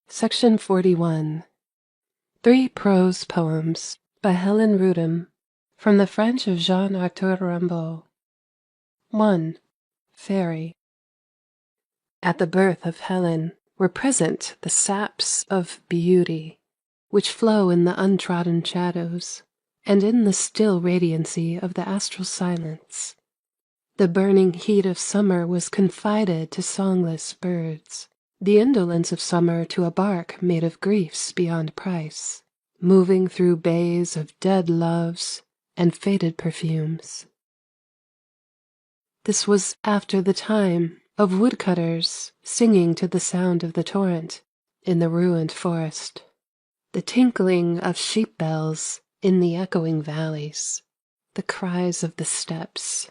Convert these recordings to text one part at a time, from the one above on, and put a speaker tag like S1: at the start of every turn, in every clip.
S1: Section 41. 3 Prose Poems by Helen Rootham, from the French of Jean-Arthur Rimbaud. 1. Fairy. At the birth of Helen were present the saps of beauty, which flow in the untrodden shadows, and in the still radiancy of the astral silence. The burning heat of summer was confided to songless birds, the indolence of summer to a bark made of griefs beyond price, moving through bays of dead loves and faded perfumes. This was after the time of woodcutters singing to the sound of the torrent in the ruined forest, the tinkling of sheep bells in the echoing valleys, the cries of the steppes.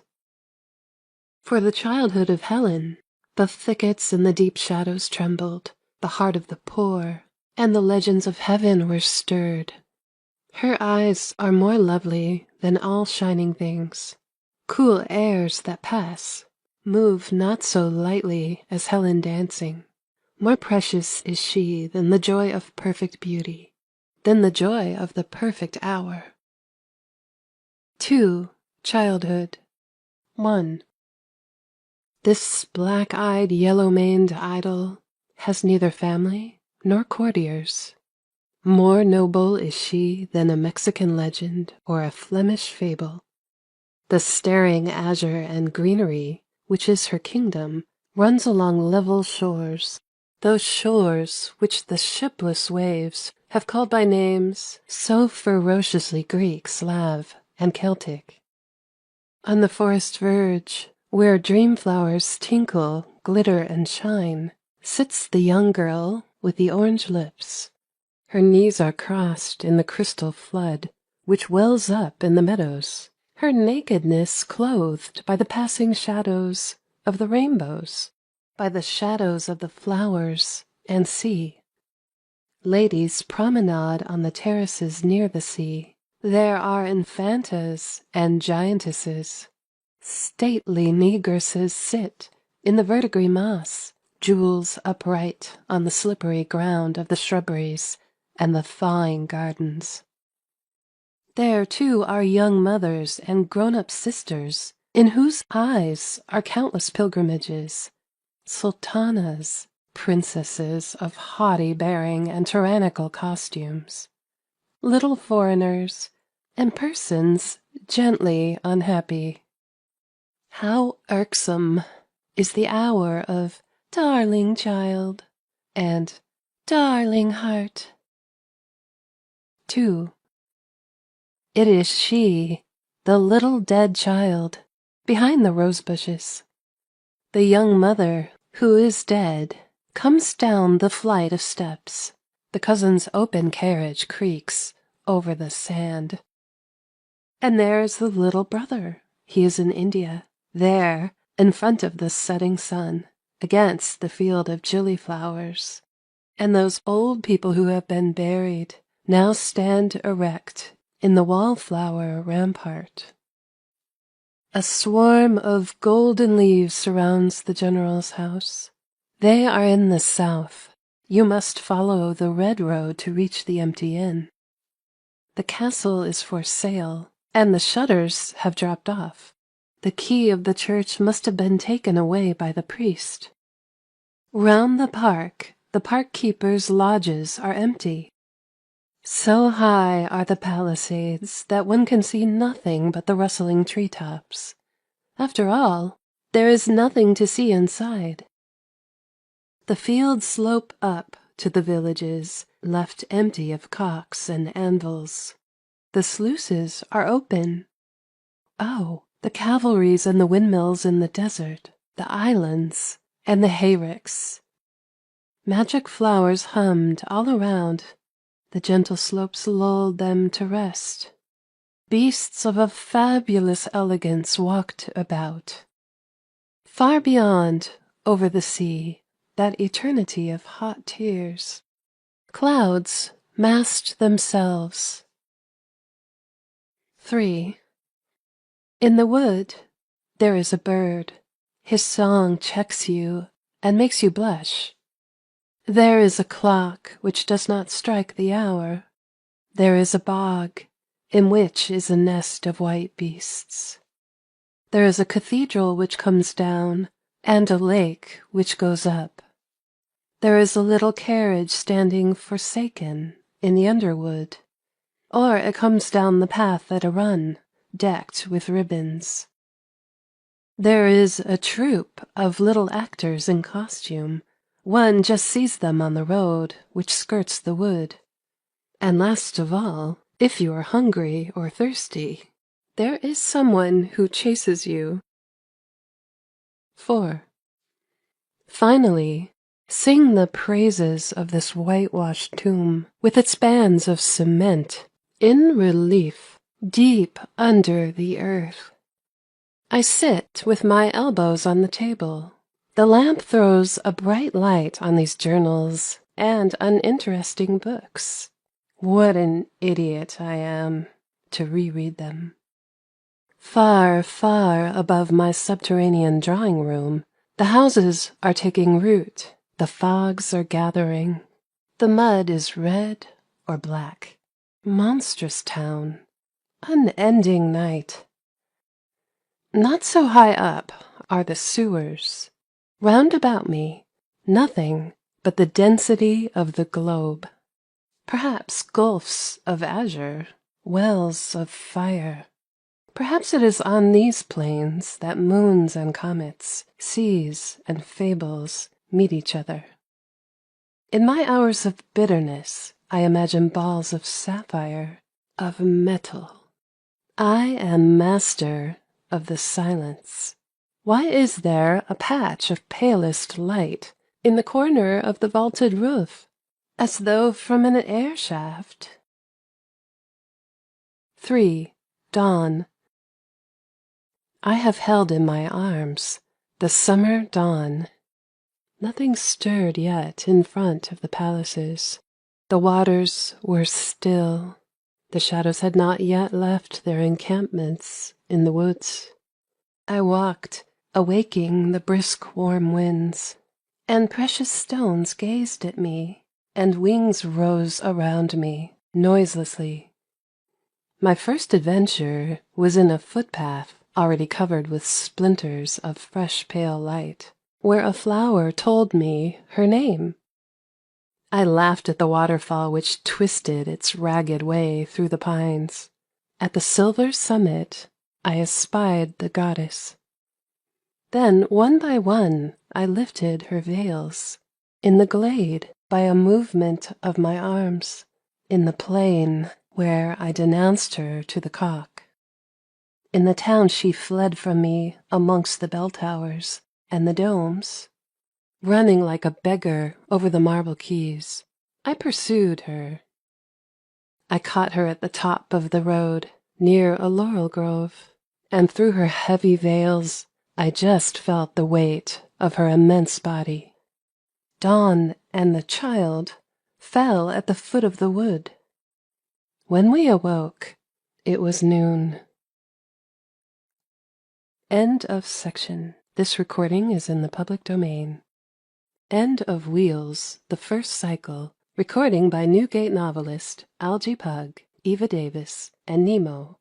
S1: For the childhood of Helen, the thickets and the deep shadows trembled, the heart of the poor and the legends of heaven were stirred. Her eyes are more lovely than all shining things. Cool airs that pass move not so lightly as Helen dancing. More precious is she than the joy of perfect beauty, than the joy of the perfect hour. 2. Childhood. 1. This black-eyed, yellow-maned idol has neither family nor courtiers. More noble is she than a Mexican legend or a Flemish fable. The staring azure and greenery, which is her kingdom, runs along level shores, those shores which the shipless waves have called by names so ferociously Greek, Slav, and Celtic. On the forest verge, where dream flowers tinkle, glitter, and shine, sits the young girl with the orange lips. Her knees are crossed in the crystal flood, which wells up in the meadows, her nakedness clothed by the passing shadows of the rainbows, by the shadows of the flowers and sea. Ladies promenade on the terraces near the sea. There are infantas and giantesses. Stately negresses sit in the verdigris moss, jewels upright on the slippery ground of the shrubberies and the thawing gardens. There, too, are young mothers and grown-up sisters, in whose eyes are countless pilgrimages, sultanas, princesses of haughty bearing and tyrannical costumes, little foreigners, and persons gently unhappy. How irksome is the hour of "darling child" and "darling heart." 2. It is she, the little dead child, behind the rose bushes. The young mother, who is dead, comes down the flight of steps. The cousin's open carriage creaks over the sand. And there is the little brother. He is in India. There, in front of the setting sun, against the field of gillyflowers. And those old people who have been buried now stand erect in the wallflower rampart. A swarm of golden leaves surrounds the general's house. They are in the south. You must follow the red road to reach the empty inn. The castle is for sale, and the shutters have dropped off. The key of the church must have been taken away by the priest. Round the park keeper's lodges are empty. So high are the palisades that one can see nothing but the rustling tree-tops. After all, there is nothing to see inside. The fields slope up to the villages, left empty of cocks and anvils. The sluices are open. Oh, the cavalries and the windmills in the desert, the islands and the hayricks. Magic flowers hummed all around. The gentle slopes lulled them to rest. Beasts of a fabulous elegance walked about. Far beyond, over the sea, that eternity of hot tears, clouds massed themselves. 3. In the wood there is a bird. His song checks you and makes you blush. There is a clock which does not strike the hour. There is a bog in which is a nest of white beasts. There is a cathedral which comes down, and a lake which goes up. There is a little carriage standing forsaken in the underwood, or it comes down the path at a run, decked with ribbons. There is a troupe of little actors in costume. One just sees them on the road which skirts the wood. And last of all, if you are hungry or thirsty, there is someone who chases you. 4. Finally, sing the praises of this whitewashed tomb with its bands of cement in relief deep under the earth. I sit with my elbows on the table. The lamp throws a bright light on these journals and uninteresting books. What an idiot I am to reread them. Far, far above my subterranean drawing room, the houses are taking root, the fogs are gathering. The mud is red or black. Monstrous town. Unending night. Not so high up are the sewers. Round about me, nothing but the density of the globe. Perhaps gulfs of azure, wells of fire. Perhaps it is on these plains that moons and comets, seas and fables meet each other. In my hours of bitterness, I imagine balls of sapphire, of metal. I am master of the silence. Why is there a patch of palest light in the corner of the vaulted roof, as though from an air shaft? 3. Dawn. I have held in my arms the summer dawn. Nothing stirred yet in front of the palaces. The waters were still. The shadows had not yet left their encampments in the woods. I walked, awaking the brisk warm winds, and precious stones gazed at me, and wings rose around me noiselessly. My first adventure was in a footpath already covered with splinters of fresh pale light, where a flower told me her name. I laughed at the waterfall which twisted its ragged way through the pines. At the silver summit I espied the goddess. Then one by one I lifted her veils. In the glade, by a movement of my arms. In the plain, where I denounced her to the cock. In the town she fled from me amongst the bell towers and the domes. Running like a beggar over the marble quays, I pursued her. I caught her at the top of the road, near a laurel grove, and through her heavy veils I just felt the weight of her immense body. Dawn and the child fell at the foot of the wood. When we awoke, it was noon. End of section. This recording is in the public domain. End of Wheels, the first cycle. Recording by Newgate novelist Algie Pug, Eva Davis, and Nemo.